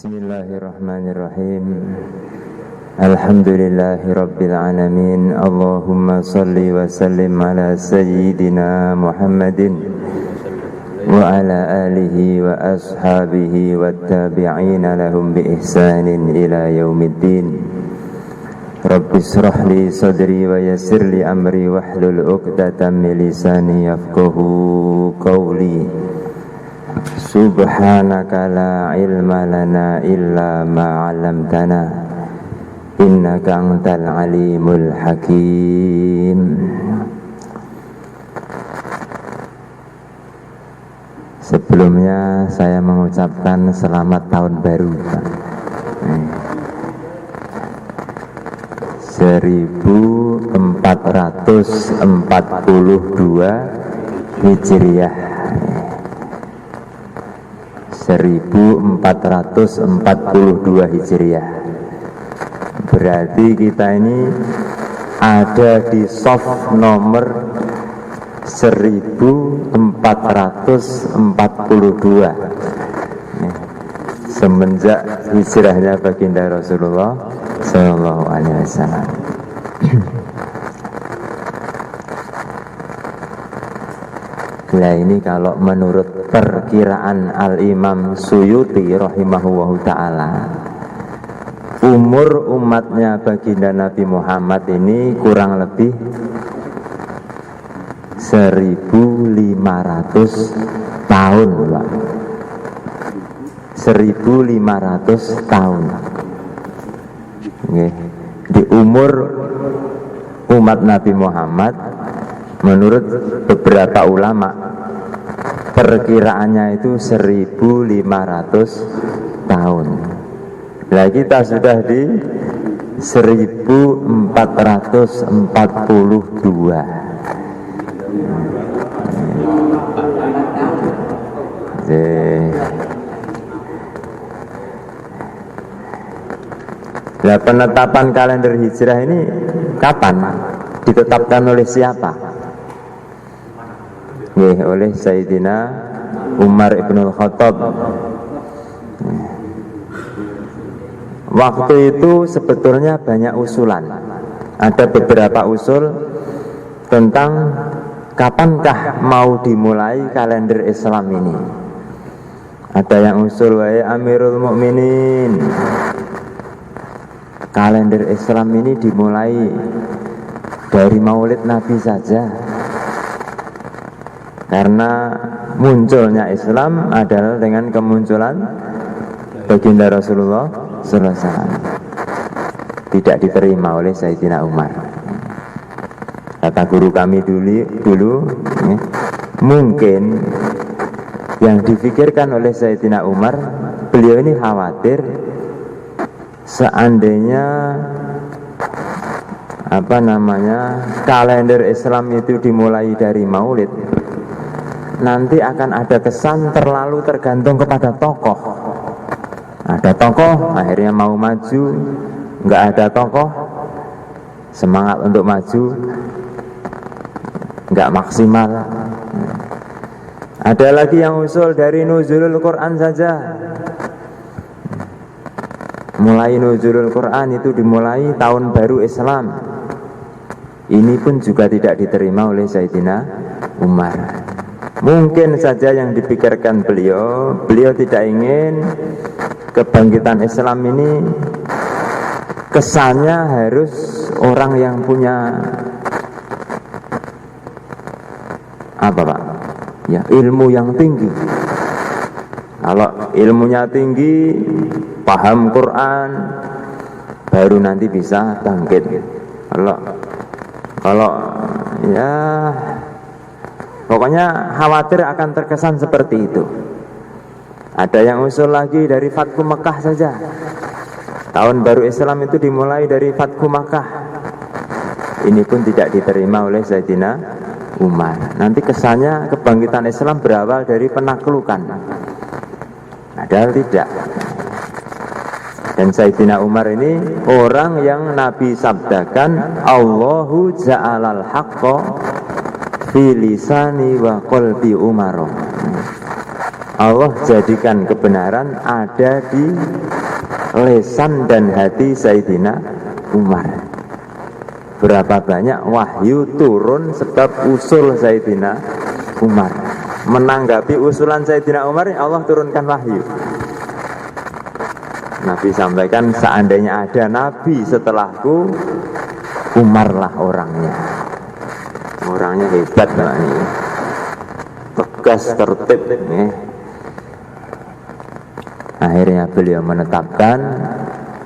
Bismillahirrahmanirrahim. Alhamdulillahi rabbil alamin. Allahumma salli wa sallim ala sayyidina Muhammadin wa ala alihi wa ashabihi wa tabi'ina lahum bi ihsanin ila yaumiddin. Rabbi israh li sadri wa yassir li amri wahlul 'uqdatam min lisani yafqahu qawli. Subhanaka la ilma lana illa ma 'allamtana innaka antal alimul hakim. Sebelumnya saya mengucapkan selamat tahun baru, Pak. 1442 Hijriah. 1442 Hijriah. Berarti kita ini ada di soft nomor 1442 semenjak hijrahnya baginda Rasulullah Sallallahu Alaihi Wasallam. Nah ini kalau menurut perkiraan Al-Imam Suyuti rahimahullahu ta'ala, umur umatnya baginda Nabi Muhammad ini kurang lebih 1500 tahun, Pak. 1500 tahun. Di umur umat Nabi Muhammad, menurut beberapa ulama, perkiraannya itu 1500 tahun. Nah kita sudah di 1442. Nah, penetapan kalender hijrah ini kapan? Ditetapkan oleh siapa? Oleh Sayyidina Umar ibn Khattab. Waktu itu sebetulnya banyak usulan. Ada beberapa usul tentang kapankah mau dimulai kalender Islam ini. Ada yang usul, wahai Amirul Mukminin, kalender Islam ini dimulai dari Maulid Nabi saja, karena munculnya Islam adalah dengan kemunculan baginda Rasulullah Sallallahu Alaihi Wasallam. Tidak diterima oleh Sayyidina Umar. Kata guru kami dulu mungkin yang difikirkan oleh Sayyidina Umar, beliau ini khawatir seandainya kalender Islam itu dimulai dari Maulid, nanti akan ada kesan terlalu tergantung kepada tokoh. Ada tokoh akhirnya mau maju, nggak ada tokoh semangat untuk maju nggak maksimal. Ada lagi yang usul dari nuzulul Quran saja. Mulai nuzulul Quran itu dimulai tahun baru Islam. Ini pun juga tidak diterima oleh Sayyidina Umar. Mungkin saja yang dipikirkan beliau tidak ingin kebangkitan Islam ini kesannya harus orang yang punya ilmu yang tinggi. Kalau ilmunya tinggi, paham Quran, baru nanti bisa bangkit. Kalau ya pokoknya khawatir akan terkesan seperti itu. Ada yang usul lagi dari Fathu Mekah saja. Tahun baru Islam itu dimulai dari Fathu Mekah. Ini pun tidak diterima oleh Sayyidina Umar. Nanti kesannya kebangkitan Islam berawal dari penaklukan. Padahal tidak. Dan Sayyidina Umar ini orang yang Nabi sabdakan, Allahu ja'alal haqqa fi lisani wa qalbi Umar. Allah jadikan kebenaran ada di lesan dan hati Sayyidina Umar. Berapa banyak wahyu turun sebab usul Sayyidina Umar. Menanggapi usulan Sayyidina Umar, Allah turunkan wahyu. Nabi sampaikan, seandainya ada Nabi setelahku, Umarlah orangnya. Orangnya hebat Pak ini. Tegas, tertib ya. Akhirnya beliau menetapkan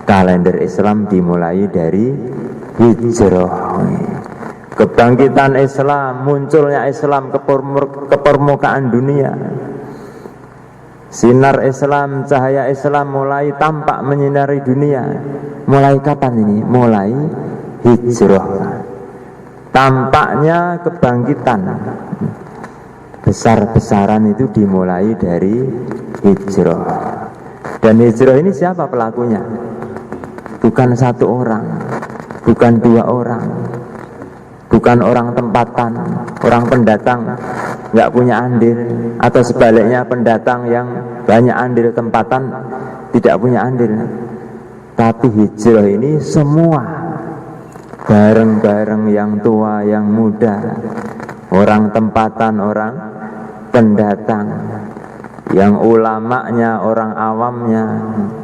kalender Islam dimulai dari hijrah. Kebangkitan Islam, munculnya Islam ke permukaan dunia. Sinar Islam, cahaya Islam mulai tampak menyinari dunia. Mulai kapan ini? Mulai hijrah. Tampaknya kebangkitan besar-besaran itu dimulai dari hijrah. Dan hijrah ini siapa pelakunya? Bukan satu orang, bukan dua orang, bukan orang tempatan, orang pendatang nggak punya andil, atau sebaliknya pendatang yang banyak andil tempatan tidak punya andil. Tapi hijrah ini semua bareng-bareng, yang tua, yang muda, orang tempatan, orang pendatang, yang ulamanya, orang awamnya,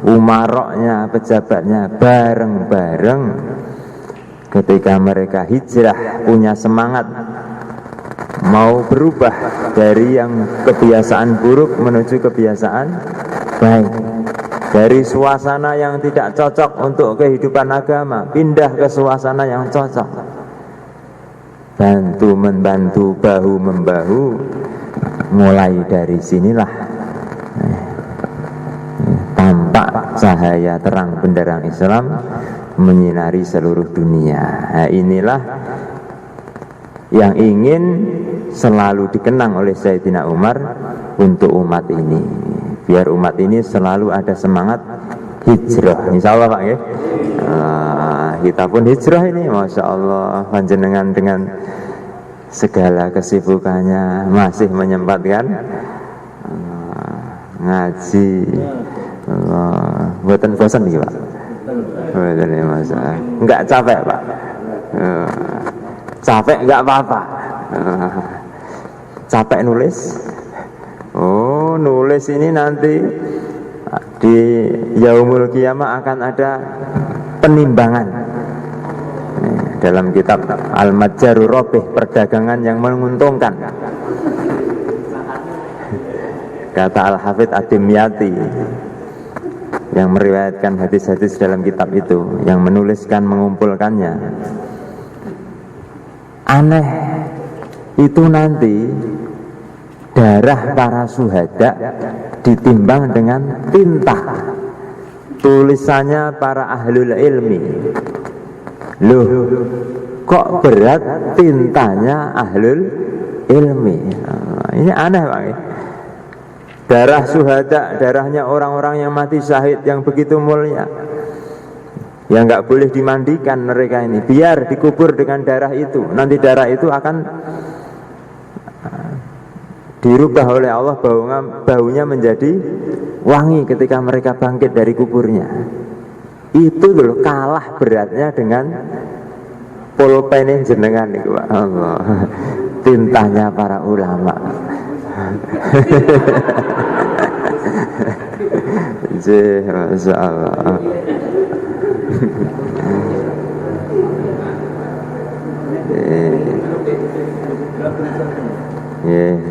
umaroknya, pejabatnya, bareng-bareng ketika mereka hijrah punya semangat mau berubah dari yang kebiasaan buruk menuju kebiasaan baik, dari suasana yang tidak cocok untuk kehidupan agama pindah ke suasana yang cocok, bantu membantu, bahu membahu. Mulai dari sinilah tampak cahaya terang benderang Islam menyinari seluruh dunia. Nah, inilah yang ingin selalu dikenang oleh Sayyidina Umar untuk umat ini, biar umat ini selalu ada semangat hijrah. Insyaallah Pak ya. Kita pun hijrah ini, masya Allah, panjenengan dengan segala kesibukannya masih menyempatkan ngaji. Buatan bosan nih Pak? Buatan ya masalah. Enggak capek Pak? Capek enggak apa-apa. Capek nulis? Oh, nulis ini nanti di Yaumul Qiyamah akan ada penimbangan. Dalam kitab Al-Majjarur Rabih, perdagangan yang menguntungkan, kata Al-Hafidh Ad-Dimyati yang meriwayatkan hadis-hadis dalam kitab itu, yang menuliskan, mengumpulkannya. Aneh itu nanti darah para syuhada ditimbang dengan tinta tulisannya para ahlul ilmi. Loh, kok berat tintanya ahlul ilmi? Ini aneh Pak. Darah syuhada, darahnya orang-orang yang mati syahid yang begitu mulia, yang nggak boleh dimandikan mereka ini, biar dikubur dengan darah itu. Nanti darah itu akan dirubah oleh Allah, baunya menjadi wangi ketika mereka bangkit dari kuburnya. Itu dulu kalah beratnya dengan pulpen jenengan itu Pak. Allah, tintanya para ulama. Masya Allah.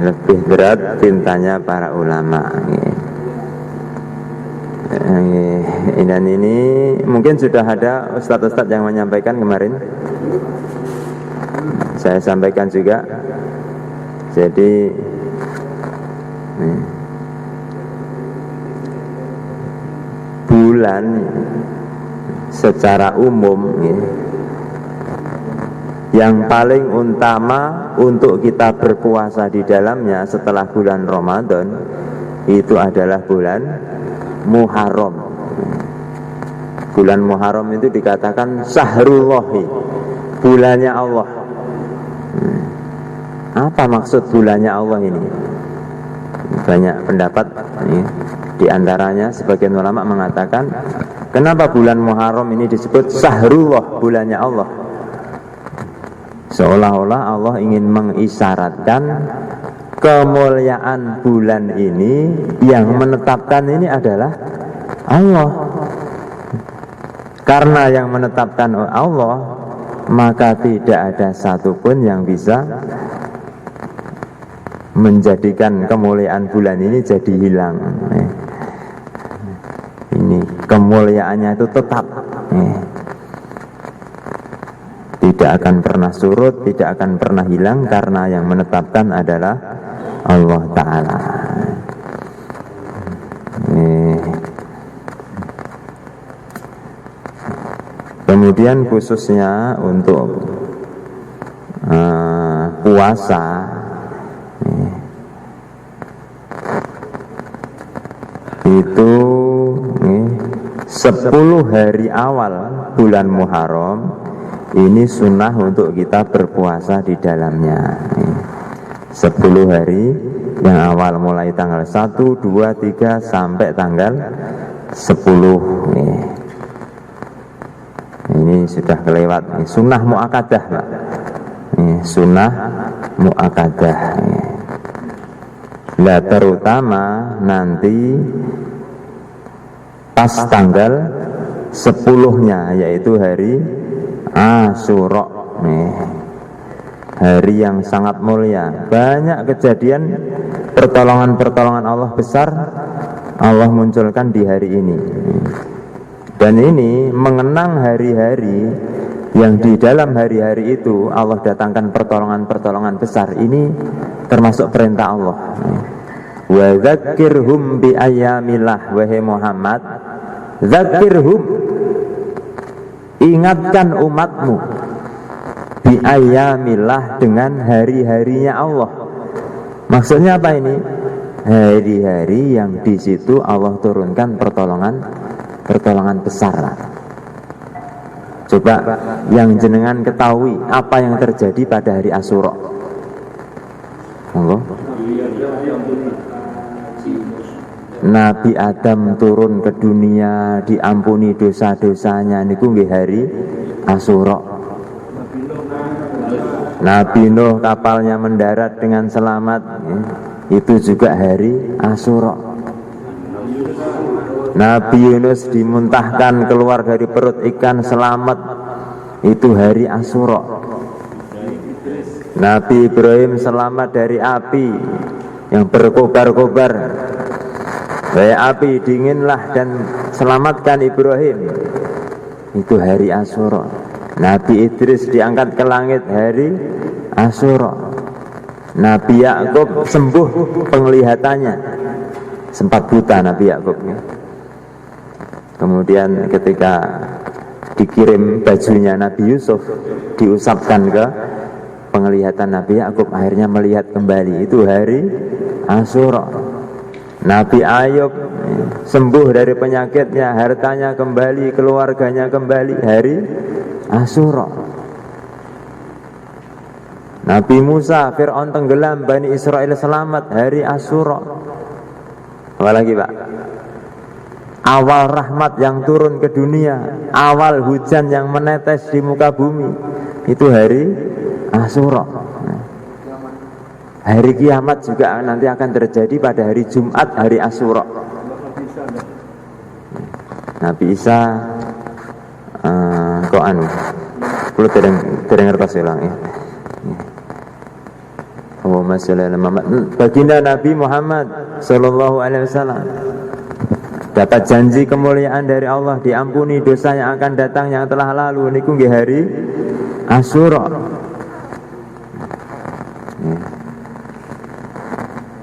Lebih berat tintanya para ulama. Dan ini mungkin sudah ada ustadz-ustadz yang menyampaikan kemarin. Saya sampaikan juga. Jadi bulan secara umum yang paling utama untuk kita berpuasa di dalamnya setelah bulan Ramadan itu adalah bulan Muharram. Bulan Muharram itu dikatakan Sahrullahi, bulannya Allah. Apa maksud bulannya Allah ini? banyak pendapat. Di antaranya sebagian ulama mengatakan, kenapa bulan Muharram ini disebut Syahrullah, bulannya Allah? Seolah-olah Allah ingin mengisyaratkan kemuliaan bulan ini, yang menetapkan ini adalah Allah. Karena yang menetapkan Allah, maka tidak ada satupun yang bisa menjadikan kemuliaan bulan ini jadi hilang. Ini kemuliaannya itu tetap, tidak akan pernah surut, tidak akan pernah hilang, karena yang menetapkan adalah Allah Ta'ala. Kemudian khususnya untuk puasa, itu 10 hari awal bulan Muharram ini sunnah untuk kita berpuasa di dalamnya. 10 hari yang awal mulai tanggal 1, 2, 3 sampai tanggal 10. Ini sudah kelewat, sunnah mu'akadah, Pak. Sunnah mu'akadah. Nah, terutama nanti pas tanggal 10-nya, yaitu hari Asyura, hari yang sangat mulia. Banyak kejadian pertolongan-pertolongan Allah besar Allah munculkan di hari ini. Dan ini mengenang hari-hari yang di dalam hari-hari itu Allah datangkan pertolongan-pertolongan besar. Ini termasuk perintah Allah. Wa dzakirhum bi ayyamillah, wahai Muhammad, dzakirhum, ingatkan umatmu, bi ayyamillah, dengan hari-harinya Allah. Maksudnya apa ini? Hari-hari yang di situ Allah turunkan pertolongan besar lah. Coba yang jenengan ketahui apa yang terjadi pada hari Asyura. Monggo. Nabi Adam turun ke dunia, diampuni dosa-dosanya, niku nggih hari Asyura. Nabi Nuh kapalnya mendarat dengan selamat, itu juga hari Asyura. Nabi Yunus dimuntahkan keluar dari perut ikan selamat, itu hari Asyura. Nabi Ibrahim selamat dari api yang berkobar-kobar, wahai api dinginlah dan selamatkan Ibrahim, itu hari Asyura. Nabi Idris diangkat ke langit, hari Asyura. Nabi Yakub sembuh penglihatannya, sempat buta Nabi Yakub. Kemudian ketika dikirim bajunya Nabi Yusuf, diusapkan ke penglihatan Nabi Yakub, akhirnya melihat kembali, itu hari Asyura. Nabi Ayub sembuh dari penyakitnya, hartanya kembali, keluarganya kembali, hari Asyura. Nabi Musa, Fir'aun tenggelam, Bani Israel selamat, hari Asyura. Apalagi Pak? Awal rahmat yang turun ke dunia, awal hujan yang menetes di muka bumi, itu hari Asyura. Hari kiamat juga nanti akan terjadi pada hari Jumat, hari Asyura. Nabi Isa kok perlu dereng ngertos ulang ya. Allahumma sholli ala Muhammad. Baginda Nabi Muhammad sallallahu alaihi wasallam dapat janji kemuliaan dari Allah, diampuni dosa yang akan datang yang telah lalu, niku nggih hari Asyura.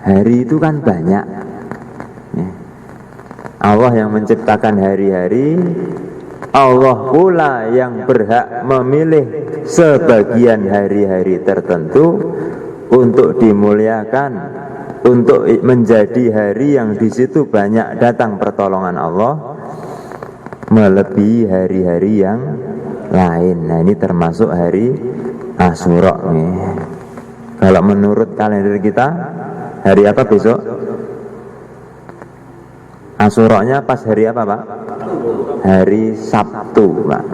Hari itu kan banyak. Allah yang menciptakan hari-hari, Allah pula yang berhak memilih sebagian hari-hari tertentu untuk dimuliakan, untuk menjadi hari yang di situ banyak datang pertolongan Allah melebihi hari-hari yang lain. Nah, ini termasuk hari Asyura nih. Kalau menurut kalender kita, hari apa besok? Asyura-nya pas hari apa Pak? Hari Sabtu Pak.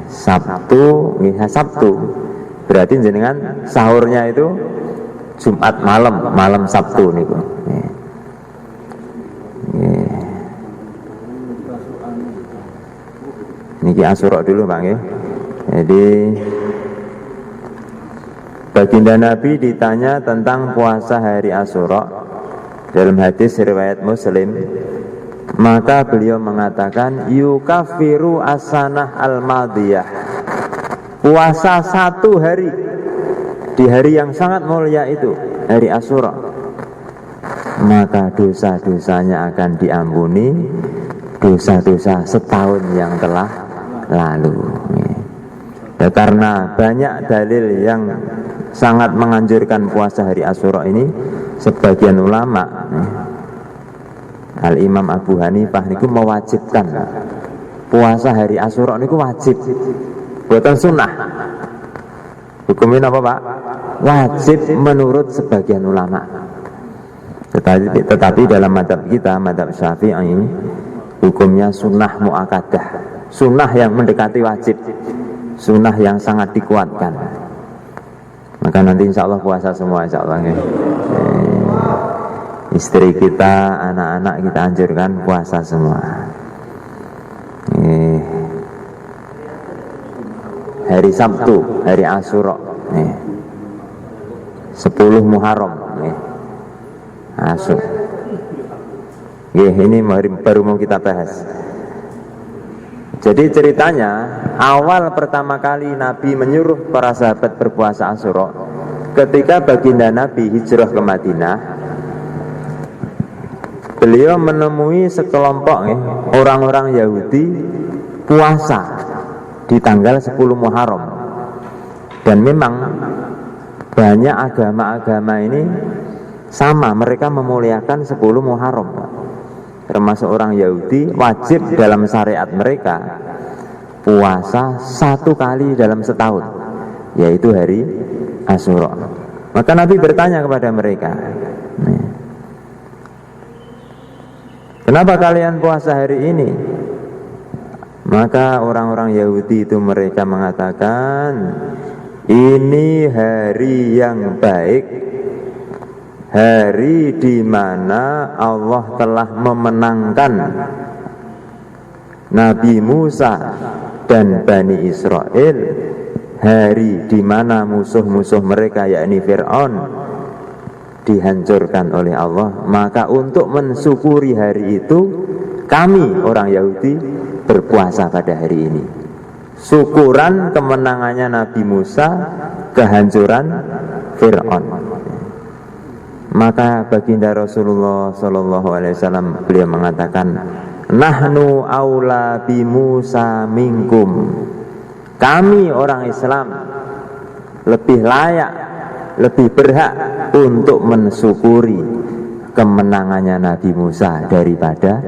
Sabtu. Berarti jenengan sahurnya itu Jumat malam Sabtu niku. Niki Asyura dulu Pak nggih. Jadi baginda Nabi ditanya tentang puasa hari Asyura dalam hadis riwayat Muslim, maka beliau mengatakan yukafiru asanah al-madiyah. Puasa satu hari di hari yang sangat mulia itu, hari Asyura, maka dosa-dosanya akan diampuni, dosa-dosa setahun yang telah lalu. Ya, karena banyak dalil yang sangat menganjurkan puasa hari Asyura ini, sebagian ulama, Al-Imam Abu Hanifah niku mewajibkan puasa hari Asyura niku wajib, bukan sunnah. Hukumnya apa Pak? Wajib menurut sebagian ulama. Tetapi dalam madhab kita, madhab Syafi'i, hukumnya sunnah mu'akadah, sunnah yang mendekati wajib, sunnah yang sangat dikuatkan. Maka nanti insya Allah puasa semua insya Allah. Istri kita, anak-anak kita anjurkan puasa semua. Hari Sabtu, hari Asyura, 10 Muharram, Asyura. Ini baru mau kita bahas. Jadi ceritanya, awal pertama kali Nabi menyuruh para sahabat berpuasa Asyura, ketika baginda Nabi hijrah ke Madinah, beliau menemui sekelompok orang-orang Yahudi puasa di tanggal 10 Muharram. Dan memang banyak agama-agama ini sama, mereka memuliakan 10 Muharram. Termasuk orang Yahudi, wajib dalam syariat mereka puasa satu kali dalam setahun, yaitu hari Asyura. Maka Nabi bertanya kepada mereka, kenapa kalian puasa hari ini? Maka orang-orang Yahudi itu mereka mengatakan, ini hari yang baik, hari di mana Allah telah memenangkan Nabi Musa dan Bani Israel, hari di mana musuh-musuh mereka yakni Fir'aun dihancurkan oleh Allah. Maka untuk mensyukuri hari itu, kami orang Yahudi berpuasa pada hari ini, syukuran kemenangannya Nabi Musa, kehancuran Fir'aun. Maka baginda Rasulullah SAW beliau mengatakan, nahnu aula bi Musa minkum, kami orang Islam lebih layak, lebih berhak untuk mensyukuri kemenangannya Nabi Musa daripada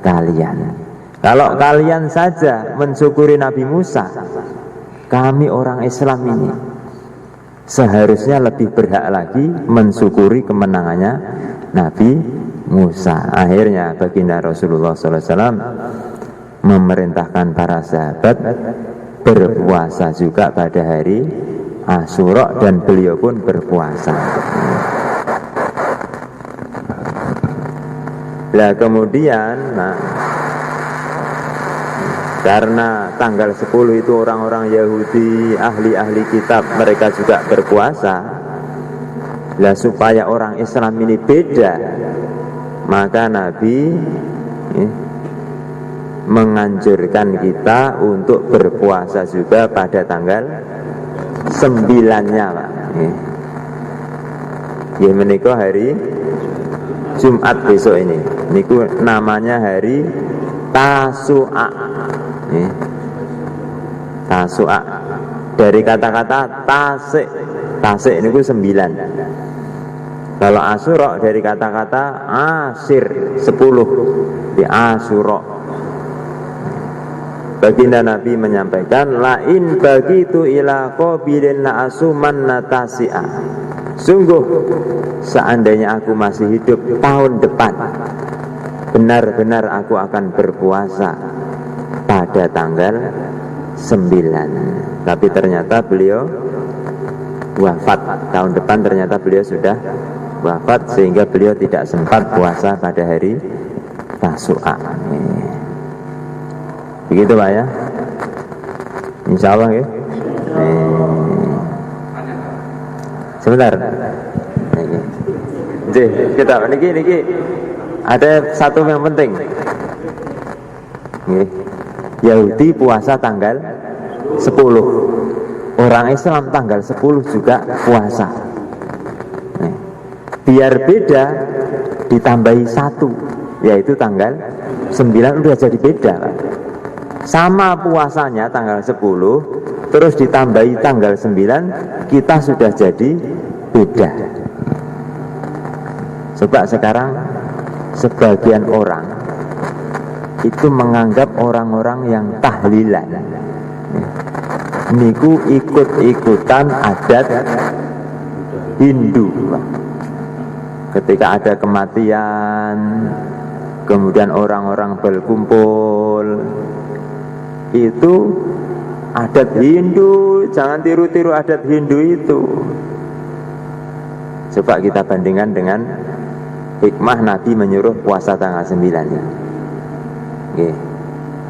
kalian. Kalau kalian saja mensyukuri Nabi Musa, kami orang Islam ini seharusnya lebih berhak lagi mensyukuri kemenangannya Nabi Musa. Akhirnya baginda Rasulullah SAW memerintahkan para sahabat berpuasa juga pada hari Asyura, dan beliau pun berpuasa. Nah kemudian, karena tanggal 10 itu orang-orang Yahudi, ahli-ahli kitab, mereka juga berpuasa. Lah supaya orang Islam ini beda, maka Nabi menganjurkan kita untuk berpuasa juga pada tanggal 9-nya Pak. Ya menikah hari Jumat besok ini. Niku namanya hari Tasu'a. Tasu'a dari kata-kata tasik. Tasik ini 9. Kalau Asyura dari kata-kata asir, 10 di Asyura. Baginda Nabi menyampaikan, lain bagitu ila qabilin la asuman natasi'a. Sungguh seandainya aku masih hidup tahun depan, benar-benar aku akan berpuasa pada tanggal 9. Tapi ternyata beliau wafat. Tahun depan ternyata beliau sudah wafat, sehingga beliau tidak sempat puasa pada hari Tasu'a. Begitu Pak ya, insya Allah ya. Sebentar, kita niki ada satu yang penting. Yahudi puasa tanggal 10, orang Islam tanggal 10 juga puasa. Biar beda ditambahi 1, yaitu tanggal 9 udah jadi beda Pak. Sama puasanya tanggal 10, terus ditambahi tanggal 9, kita sudah jadi beda. Coba sekarang sebagian orang itu menganggap orang-orang yang tahlilan niku ikut-ikutan adat Hindu. Ketika ada kematian, kemudian orang-orang berkumpul, itu adat Hindu, jangan tiru-tiru adat Hindu itu. Coba kita bandingkan dengan hikmah Nabi menyuruh puasa tanggal 9 ini.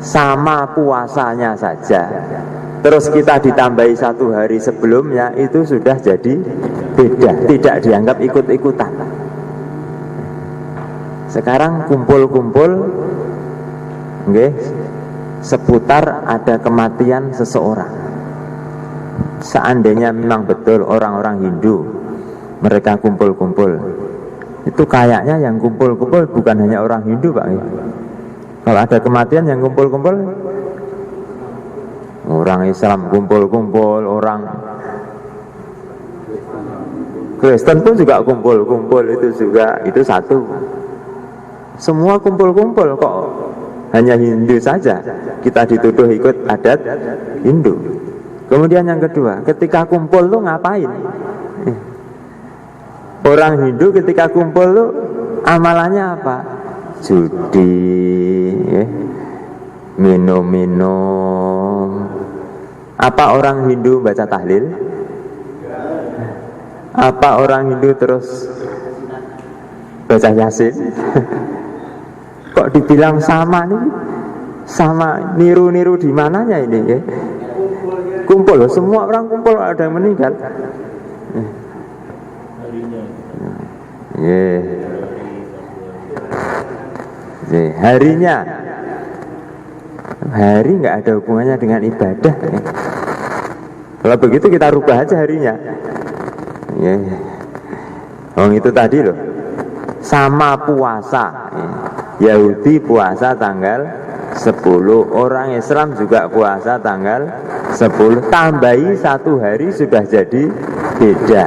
Sama puasanya saja, terus kita ditambahi 1 hari sebelumnya, itu sudah jadi beda, tidak dianggap ikut-ikutan. Sekarang kumpul-kumpul seputar ada kematian seseorang. Seandainya memang betul orang-orang Hindu mereka kumpul-kumpul, itu kayaknya yang kumpul-kumpul bukan hanya orang Hindu Pak. Kalau ada kematian yang kumpul-kumpul orang Islam, kumpul-kumpul orang Kristen pun juga kumpul-kumpul, itu satu. Semua kumpul-kumpul, kok hanya Hindu saja kita dituduh ikut adat Hindu. Kemudian yang kedua, ketika kumpul tuh ngapain? Orang Hindu ketika kumpul tuh amalannya apa? Judi, minum-minum. Apa orang Hindu baca tahlil? Apa orang Hindu terus baca Yasin? Kok dibilang sama nih? Sama niru-niru di mananya ini ya? Kumpul, semua orang kumpul, ada yang meninggal. Harinya, hari nggak ada hubungannya dengan ibadah. Kalau begitu kita rubah aja harinya. Itu tadi loh, sama puasa. Yahudi puasa tanggal 10, orang Islam juga puasa tanggal 10, tambahi 1 hari sudah jadi beda.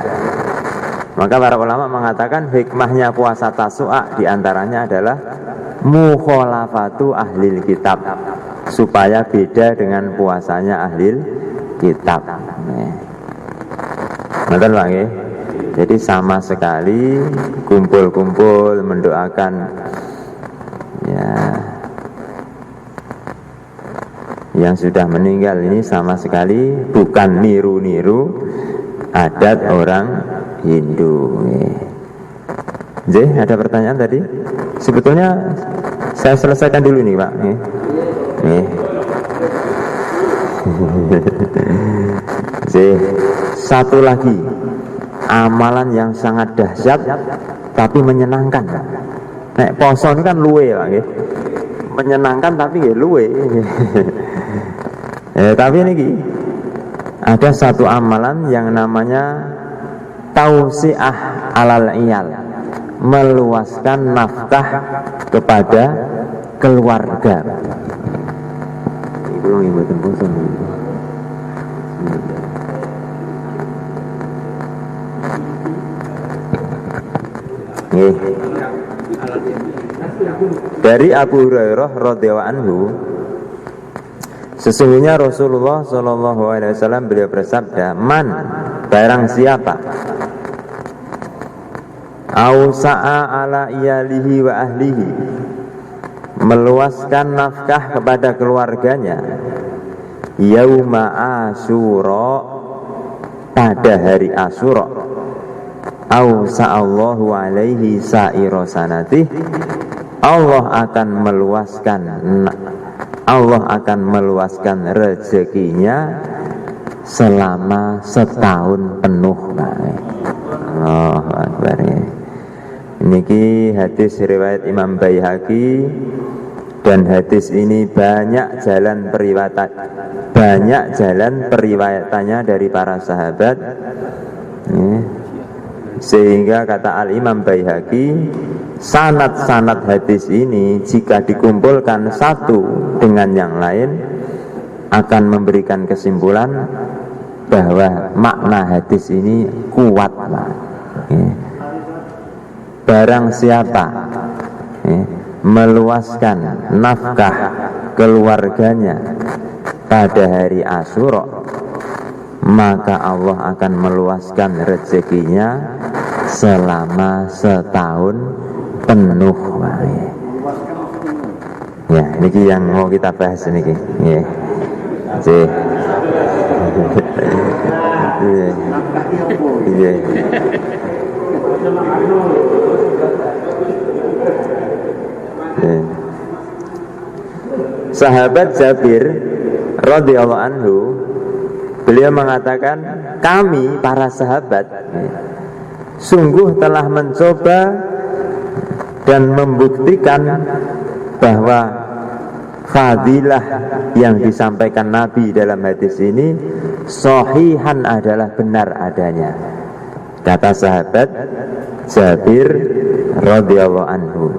Maka para ulama mengatakan hikmahnya puasa Tasu'a diantaranya adalah mukhalafatu ahlil kitab, supaya beda dengan puasanya ahlil kitab. Betul Pak ya? Jadi sama sekali kumpul-kumpul mendoakan ya yang sudah meninggal ini, sama sekali bukan niru-niru adat orang Hindu. Ada pertanyaan tadi? Sebetulnya saya selesaikan dulu nih Pak. Satu lagi amalan yang sangat dahsyat tapi menyenangkan. Nek poso ini kan luwe Pak, menyenangkan tapi nggih luwe. Tapi ini ada satu amalan yang namanya tausiah alal iyal, meluaskan nafkah kepada keluarga. Belum ibu tembus. Dari Abu Hurairah radhiyallahu anhu, sesungguhnya Rasulullah sallallahu alaihi wasallam beliau bersabda, man, barang siapa ausa'a ala iyalihi wa ahlihi, meluaskan nafkah kepada keluarganya yauma Asyura, pada hari Asyura, au sa'allahu alaihi sa'ira sanatih, Allah akan meluaskan rezekinya selama setahun penuh. Allahu Akbar. Niki hadis riwayat Imam Baihaqi, dan hadis ini banyak jalan periwayatannya dari para sahabat, sehingga kata Al-Imam Baihaqi, sanad-sanad hadis ini jika dikumpulkan satu dengan yang lain akan memberikan kesimpulan bahwa makna hadis ini kuat. Barang siapa meluaskan nafkah keluarganya pada hari Asyura, maka Allah akan meluaskan rezekinya selama setahun penuh. Ya, ini yang mau kita bahas ini. Ya. Iya. Sahabat Jabir radhiyallahu anhu, beliau mengatakan, kami para sahabat sungguh telah mencoba dan membuktikan bahwa fadilah yang disampaikan Nabi dalam hadis ini sahihan, adalah benar adanya. Kata sahabat Jabir radhiyallahu anhu.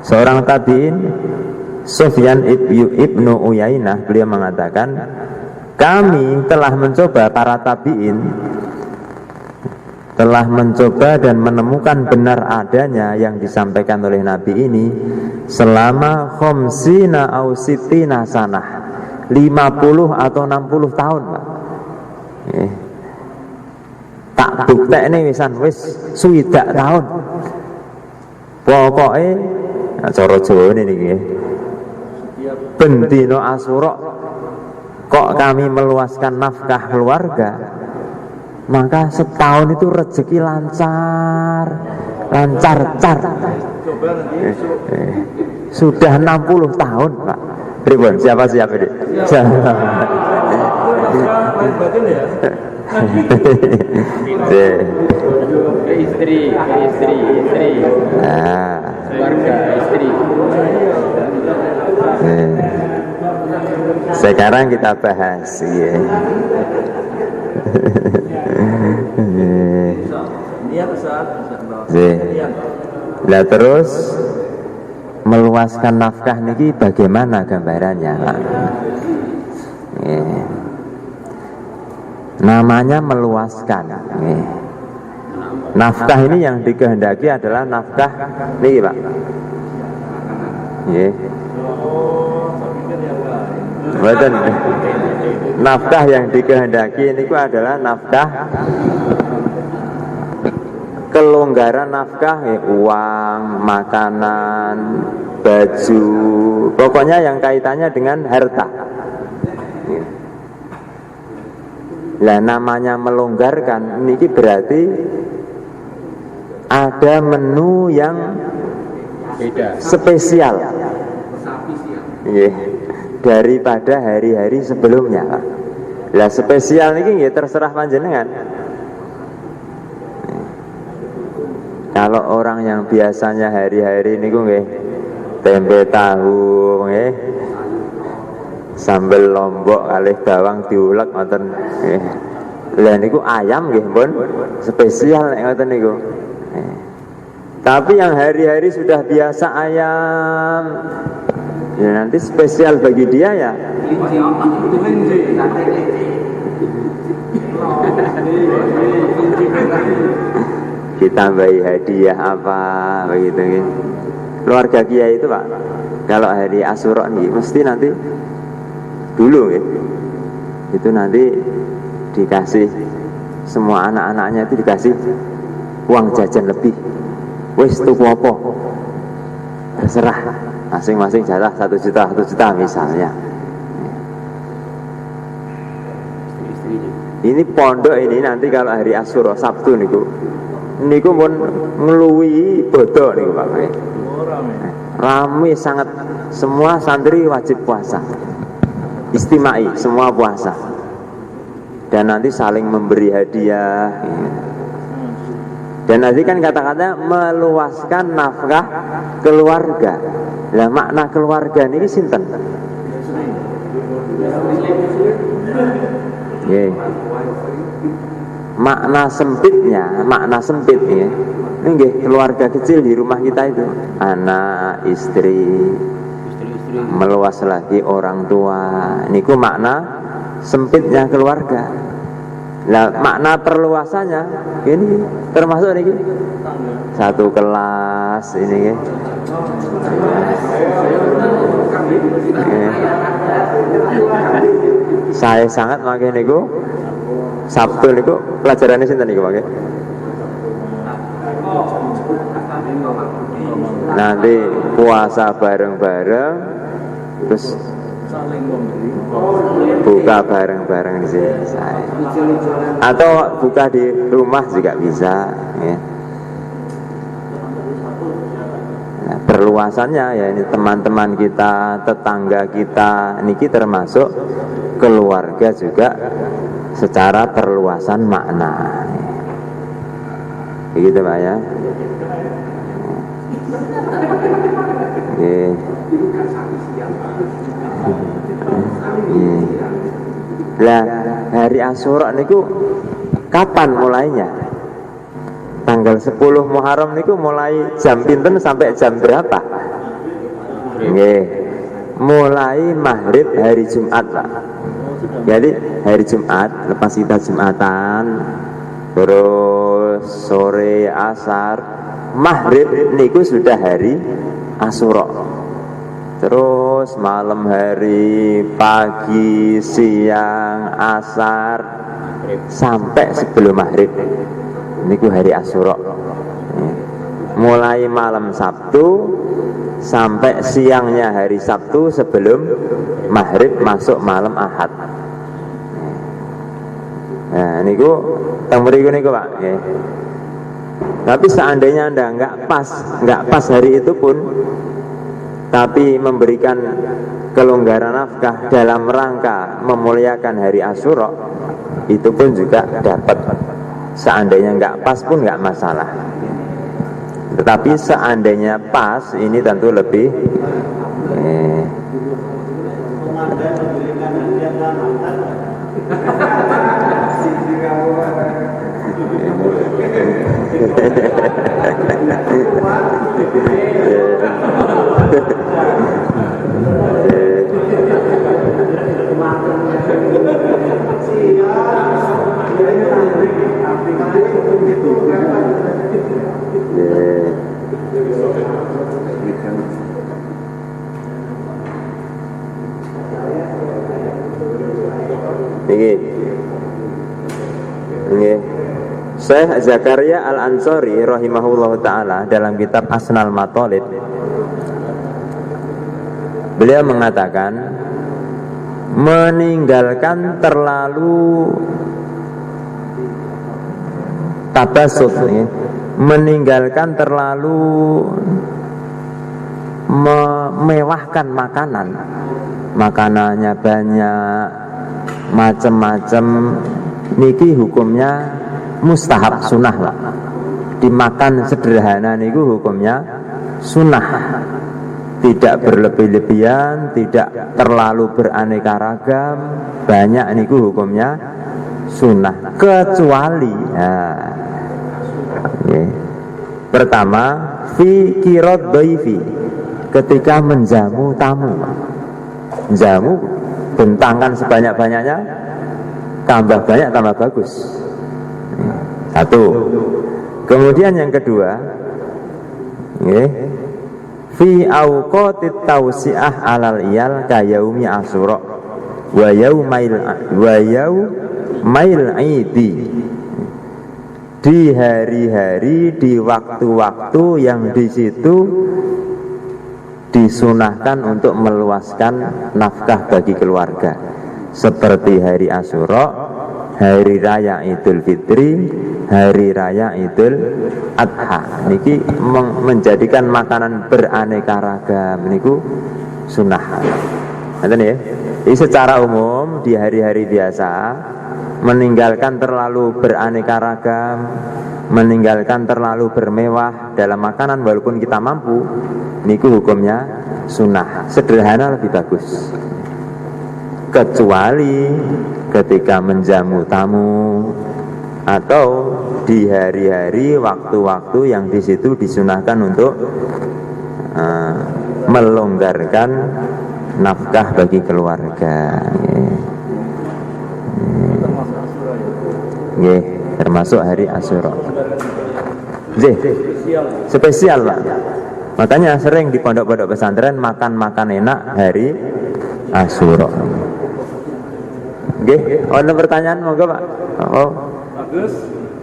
Seorang tabi'in, Sufyan ibnu Uyainah, beliau mengatakan, kami telah mencoba, para tabi'in telah mencoba dan menemukan benar adanya yang disampaikan oleh Nabi ini selama khamsina au sittina sanah, 50 atau 60 tahun, Pak. Tak buktekne wis swidak tahun. Pokoke cara Jawa niki ben dina Asyura kok kami meluaskan nafkah keluarga, maka setahun itu rezeki lancar. Sudah 60 tahun, Pak. Pripun? Siapa ini? Istri. Keluarga istri. Sekarang kita bahas, ya. Nah, terus meluaskan nafkah niki bagaimana gambarannya, Pak? Namanya meluaskan. Nafkah ini yang dikehendaki adalah nafkah niki, Pak. Betul. Nafkah yang dikehendaki ini adalah nafkah kelonggaran nafkah, uang, makanan, baju, pokoknya yang kaitannya dengan harta. Lah namanya melonggarkan ini berarti ada menu yang beda, spesial, daripada hari-hari sebelumnya. Lah spesial ini terserah panjenengan. Kalau orang yang biasanya hari-hari niku nggih tempe tahu nggih, sambel lombok kalih bawang diulek ngoten nggih. Lah niku ayam nggih pun spesial nek ngoten niku. Tapi yang hari-hari sudah biasa ayam, ya nanti spesial bagi dia ya. Kita beri hadiah apa begitu gitu. Keluarga kiai itu, Pak, kalau hari Asyura nih mesti nanti dulu gitu. Itu nanti dikasih semua anak-anaknya itu dikasih uang jajan lebih. Wis tuku apa? terserah, masing-masing jatah 1 juta misalnya. Ini pondok ini nanti kalau hari Asyura Sabtu niku pun ngeluwi bodoh niku Pak. Rame sangat, semua santri wajib puasa. Istimai semua puasa. Dan nanti saling memberi hadiah. Dan nanti kan kata-kata meluaskan nafkah keluarga. Lah makna keluarga ini sinten? Yeah. Makna sempit ya. Ini keluarga kecil di rumah kita itu, anak, istri, meluas lagi orang tua. Niku makna sempitnya keluarga. Nah, makna perluasannya ini termasuk ini satu kelas ini ya. Saya sangat makin niku Sabtu niku pelajarannya sinten niku pakai. Nanti puasa bareng-bareng, terus buka bareng-bareng di sini saya. Atau buka di rumah juga bisa. Ya. Nah, perluasannya ya ini teman-teman kita, tetangga kita, niki termasuk keluarga juga secara perluasan makna. Begitu Pak ya. Lah hari Asyura niku kapan mulainya? Tanggal 10 Muharram niku mulai jam pinten sampai jam berapa? Nggih. Mulai maghrib hari Jumat Pak. Jadi hari Jumat lepas kita Jumatan, terus sore asar, maghrib niku sudah hari Asyura. Terus malam hari, pagi, siang, asar, sampai sebelum maghrib niku hari Asyura. Mulai malam Sabtu sampai siangnya hari Sabtu sebelum maghrib masuk malam Ahad. Nah niku teng mriku niku Pak. Tapi seandainya Anda nggak pas hari itu pun, tapi memberikan kelonggaran nafkah dalam rangka memuliakan hari Asyura, itu pun juga dapat. Seandainya nggak pas pun nggak masalah. Tetapi seandainya pas, ini tentu lebih Syekh Zakaria Al-Ansari rahimahullah ta'ala dalam kitab Asnal Mathalib, beliau mengatakan meninggalkan terlalu tabasut, meninggalkan terlalu memewahkan makanannya banyak macam-macam, niki hukumnya mustahab, sunnah lah. Dimakan sederhana niku hukumnya sunnah, tidak berlebih-lebihan, tidak terlalu beraneka ragam, banyak niku hukumnya sunnah. Kecuali pertama fi kirad dhaifi, ketika menjamu tamu. Jamu bentangkan sebanyak-banyaknya, tambah banyak tambah bagus. Satu. Kemudian yang kedua, fi awqatit tausiah alal iyal ka yaumi Asyura wa yaumail idi, di hari-hari, di waktu-waktu yang di situ disunahkan untuk meluaskan nafkah bagi keluarga, seperti hari Asyura, hari raya Idul Fitri, hari raya Idul Adha. Niki menjadikan makanan beraneka ragam niku sunnah. Nanti ya. Jadi secara umum di hari-hari biasa meninggalkan terlalu beraneka ragam, meninggalkan terlalu bermewah dalam makanan walaupun kita mampu, niku hukumnya sunnah. Sederhana lebih bagus. Kecuali ketika menjamu tamu atau di hari-hari waktu-waktu yang di situ disunahkan untuk melonggarkan nafkah bagi keluarga. Nggih, termasuk hari Asyura. Nggih, spesial Pak. Makanya sering di pondok-pondok pesantren makan-makan enak hari Asyura. Nggih, ada pertanyaan monggo Pak. Oh. Agus.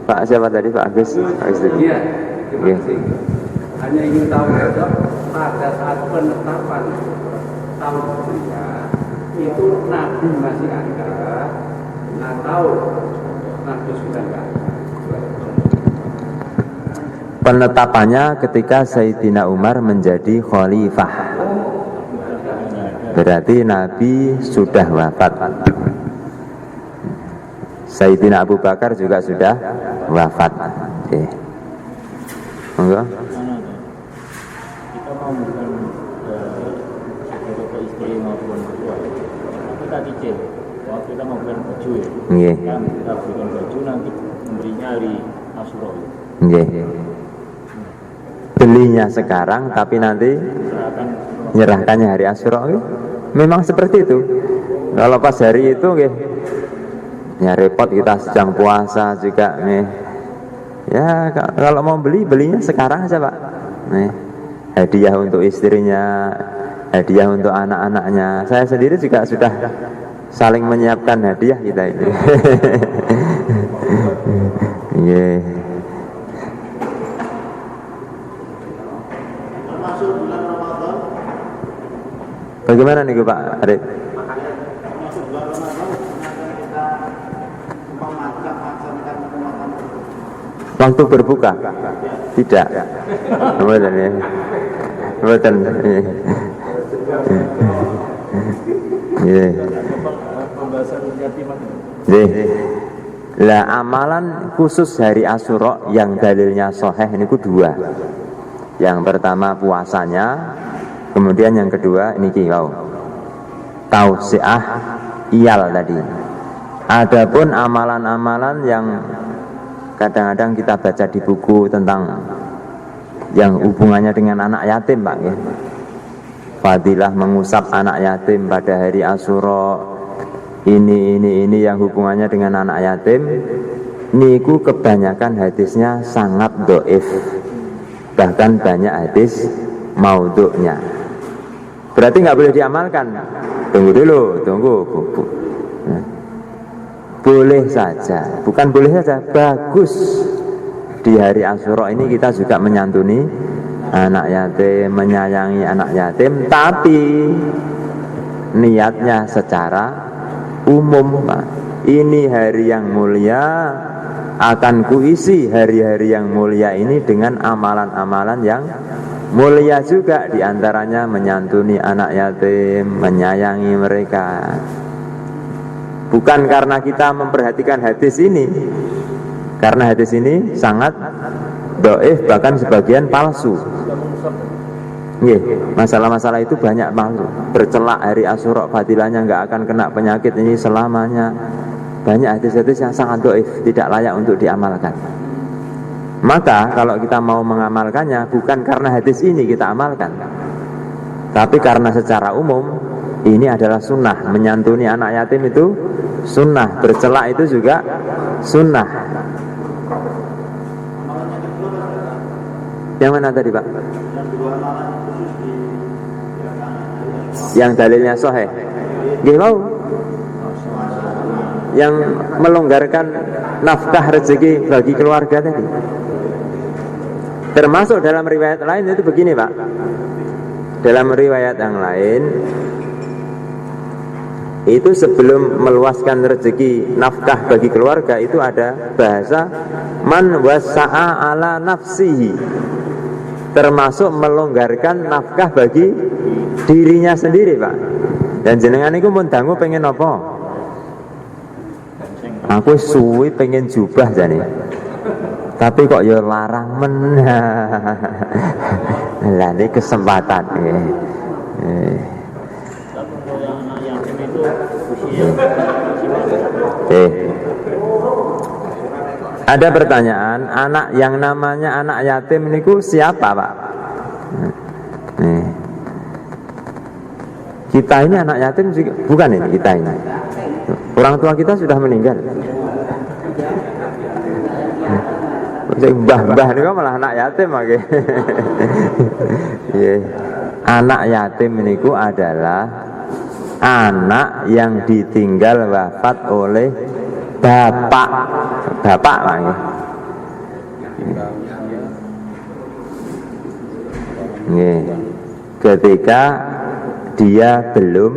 Pak siapa tadi Pak Agus? Pak Agus. Iya. Nggih. Hanya ingin tahu ya, pada saat penetapan tahun Hijriah itu Nabi masih ada atau Nabi sudah enggak? Penetapannya ketika Sayyidina Umar menjadi khalifah. Berarti Nabi sudah wafat. Sayyidina Abu Bakar juga sudah wafat. Oke. Monggo. Kita mau bukan ke istri maupun ketua. Kita cicil. Waktu kita mau belikan baju ya. Nggih. Kita belikan baju nanti memberinya hari Asyura. Nggih. Belinya sekarang tapi nanti nyerahkannya hari Asyura. Memang seperti itu. Kalau pas hari itu nggih, ya repot, kita sedang puasa juga nih. Ya kalau mau belinya sekarang aja Pak. Nih, hadiah untuk istrinya, hadiah untuk anak-anaknya. Saya sendiri juga sudah saling menyiapkan hadiah kita ini. Yeah. Bagaimana nih Pak Arif? Waktu berbuka? Tidak. Betul ya. Betul. Lah amalan khusus hari Asyura yang dalilnya sahih ini dua. Yang pertama puasanya, kemudian yang kedua ini tausiah iyal tadi. Adapun amalan-amalan yang kadang-kadang kita baca di buku tentang yang hubungannya dengan anak yatim Pak ya. Fadilah mengusap anak yatim pada hari Asyura, ini yang hubungannya dengan anak yatim, niku kebanyakan hadisnya sangat dhaif. Bahkan banyak hadis maudhu'nya. Berarti nggak boleh diamalkan. Tunggu dulu, tunggu. Nah, boleh saja, bukan boleh saja, bagus. Di hari Asyura ini kita juga menyantuni anak yatim, menyayangi anak yatim, tapi niatnya secara umum Pak. Ini hari yang mulia, akan kuisi hari-hari yang mulia ini dengan amalan-amalan yang mulia juga, diantaranya menyantuni anak yatim, menyayangi mereka. Bukan karena kita memperhatikan hadis ini, karena hadis ini sangat dhaif, bahkan sebagian palsu. Masalah-masalah itu banyak palsu. Bercelak hari Asyura fadilahnya nggak akan kena penyakit ini selamanya. Banyak hadis-hadis yang sangat dhaif, tidak layak untuk diamalkan. Maka kalau kita mau mengamalkannya, bukan karena hadis ini kita amalkan, tapi karena secara umum ini adalah sunnah. Menyantuni anak yatim itu sunnah, bercelak itu juga sunnah. Yang mana tadi Pak? Yang dalilnya sahih. Nggih mau? Yang melonggarkan nafkah rezeki bagi keluarga tadi. Termasuk dalam riwayat lain itu begini Pak. dalam riwayat yang lain itu sebelum meluaskan rezeki nafkah bagi keluarga itu ada bahasa man wasa'a ala nafsihi, termasuk melonggarkan nafkah bagi dirinya sendiri, Pak. Dan jenengan itu pun dangu pengen apa? Aku suwi pengen jubah jane, tapi kok ya larang men. Lah ini kesempatan. Ada pertanyaan, anak yang namanya anak yatim niku siapa, Pak? Kita ini anak yatim juga, bukan ini kita ini. Orang tua kita sudah meninggal. Mbah-mbah niku malah anak yatim lagi. Anak yatim niku adalah anak yang ditinggal wafat oleh bapak lagi. Ketika dia belum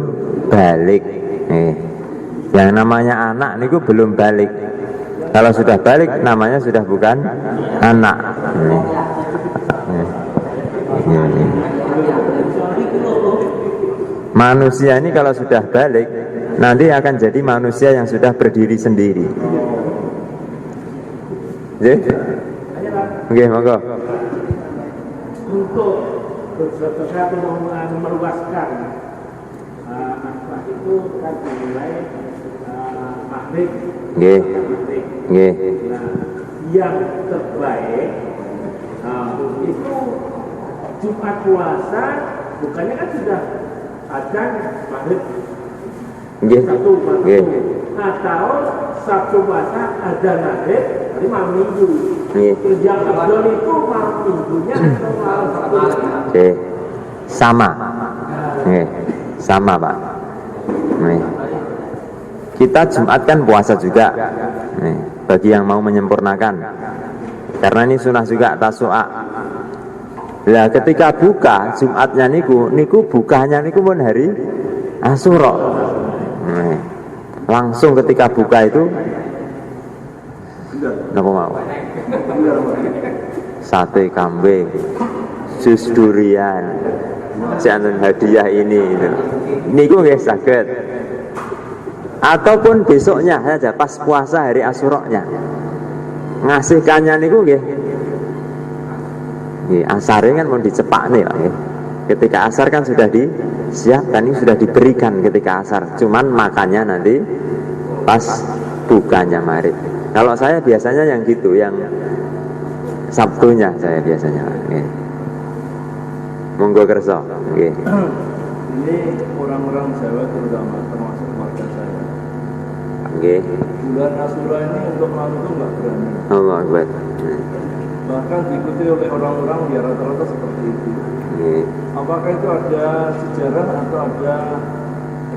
balik. Yang namanya anak niku belum balik. Kalau sudah balik namanya sudah bukan anak. Manusia ini kalau sudah balik nanti akan jadi manusia yang sudah berdiri sendiri. Oke, monggo. Untuk sesuatu meluaskan nafkah itu kan dimulai maghrib. Nggih. Nggih. Nah, yang terbaik itu Jumat puasa, bukannya kan sudah adzan maghrib. Nggih. Nggih. Atau Sabtu puasa adzan maghrib, hari malam minggu. Nggih. Yang afdol itu malam minggunya atau malam Sabtunya? Oke. Sama. Nggih. Sama, Pak. Nih. Kita Jumat kan puasa juga. Nih, bagi yang mau menyempurnakan. Karena ini sunnah juga tasu'a. Lah ketika buka Jumatnya niku bukanya niku pun hari Asyura. Nih. Langsung ketika buka itu napa mau? Sate kambing, jus durian, jangan hadiah ini itu. Niku nggih saged. Ataupun besoknya saja pas puasa hari Asyura-nya. Ngasihkannya niku nggih. Nggih, asare kan mau dicepakne Pak nggih. Ketika asar kan sudah disiapkan, ini sudah diberikan ketika asar. Cuman makannya nanti pas bukanya maghrib. Kalau saya biasanya yang gitu, yang Sabtunya saya biasanya. Nggih. Monggo kersa. Nggih. Ini orang-orang Jawa terutama termasuk keluarga saya. Nggih. Bulan Asyura ini untuk malam itu nggak berani. Allah Akbar. Bahkan diikuti oleh orang-orang ya rata-rata seperti itu. Nggih. Apakah itu ada sejarah atau ada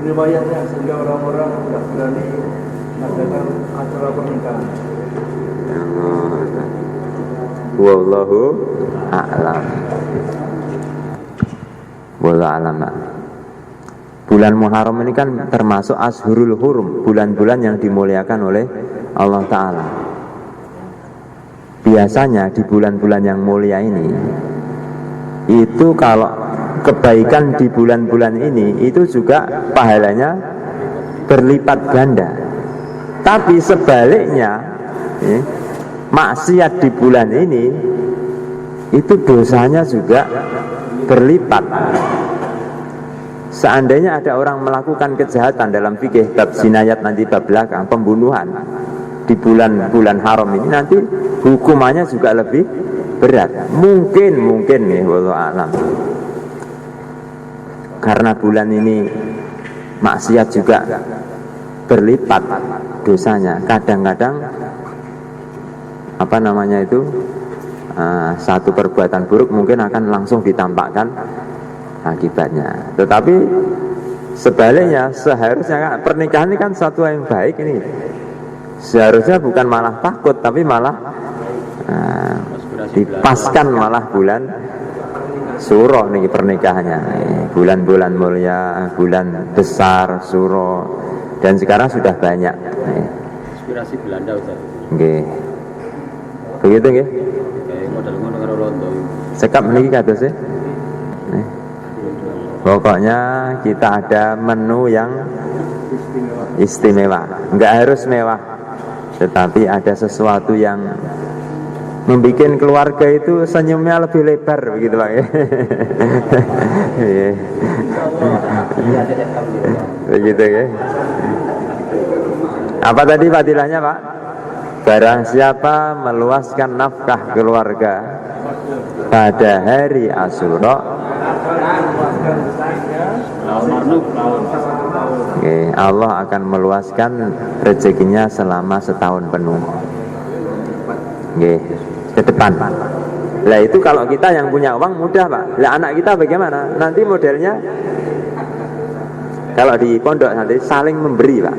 riwayatnya sehingga orang-orang nggak berani mengadakan acara pernikahan? Wallahu a'lam. Wallahu a'lam. Bulan Muharram ini kan termasuk Ashurul Hurum, bulan-bulan yang dimuliakan oleh Allah Ta'ala. Biasanya di bulan-bulan yang mulia ini, itu kalau kebaikan di bulan-bulan ini itu juga pahalanya berlipat ganda. Tapi sebaliknya, maksiat di bulan ini itu dosanya juga berlipat. Seandainya ada orang melakukan kejahatan dalam fikih bab jinayat nanti bab belakang, pembunuhan di bulan-bulan haram ini, nanti hukumannya juga lebih berat. Mungkin nih, wallahu a'lam. Karena bulan ini maksiat juga berlipat dosanya. Kadang-kadang satu perbuatan buruk mungkin akan langsung ditampakkan akibatnya. Tetapi sebaliknya, seharusnya pernikahan ini kan satu yang baik ini. Seharusnya bukan malah takut, tapi malah dipaskan malah bulan Suro nih pernikahannya, bulan-bulan mulia, bulan besar, suro, dan sekarang sudah banyak. Inspirasi Belanda Ustaz. Nggih. Begitu nggih. Kayak model ngono karo rondo. Sekap niki kados e. Pokoknya kita ada menu yang istimewa. Enggak harus mewah, tetapi ada sesuatu yang membuat keluarga itu senyumnya lebih lebar begitu Pak. Begitu ya. Apa tadi fadilahnya Pak? Barang siapa meluaskan nafkah keluarga pada hari Asyura, Allah akan meluaskan rezekinya selama setahun penuh. Ke depan. Lah itu kalau kita yang punya uang mudah Pak. Lah anak kita bagaimana? Nanti modelnya kalau di pondok nanti saling memberi Pak.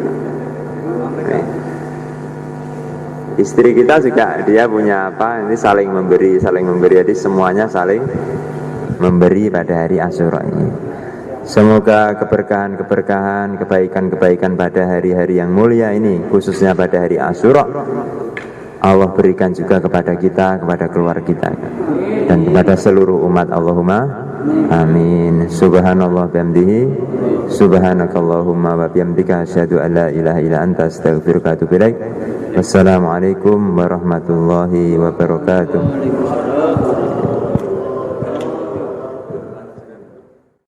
Istri kita juga dia punya apa? Ini saling memberi. Jadi semuanya saling memberi pada hari Asyura ini. Semoga keberkahan, kebaikan pada hari-hari yang mulia ini, khususnya pada hari Asyura, Allah berikan juga kepada kita, kepada keluarga kita, dan kepada seluruh umat. Allahumma amin. Subhanallah bihamdihi, subhanakallahumma wa bihamdika, asyhadu an la ilaha illa anta, astaghfiruka wa atubu ilaik. Wassalamualaikum warahmatullahi wabarakatuh.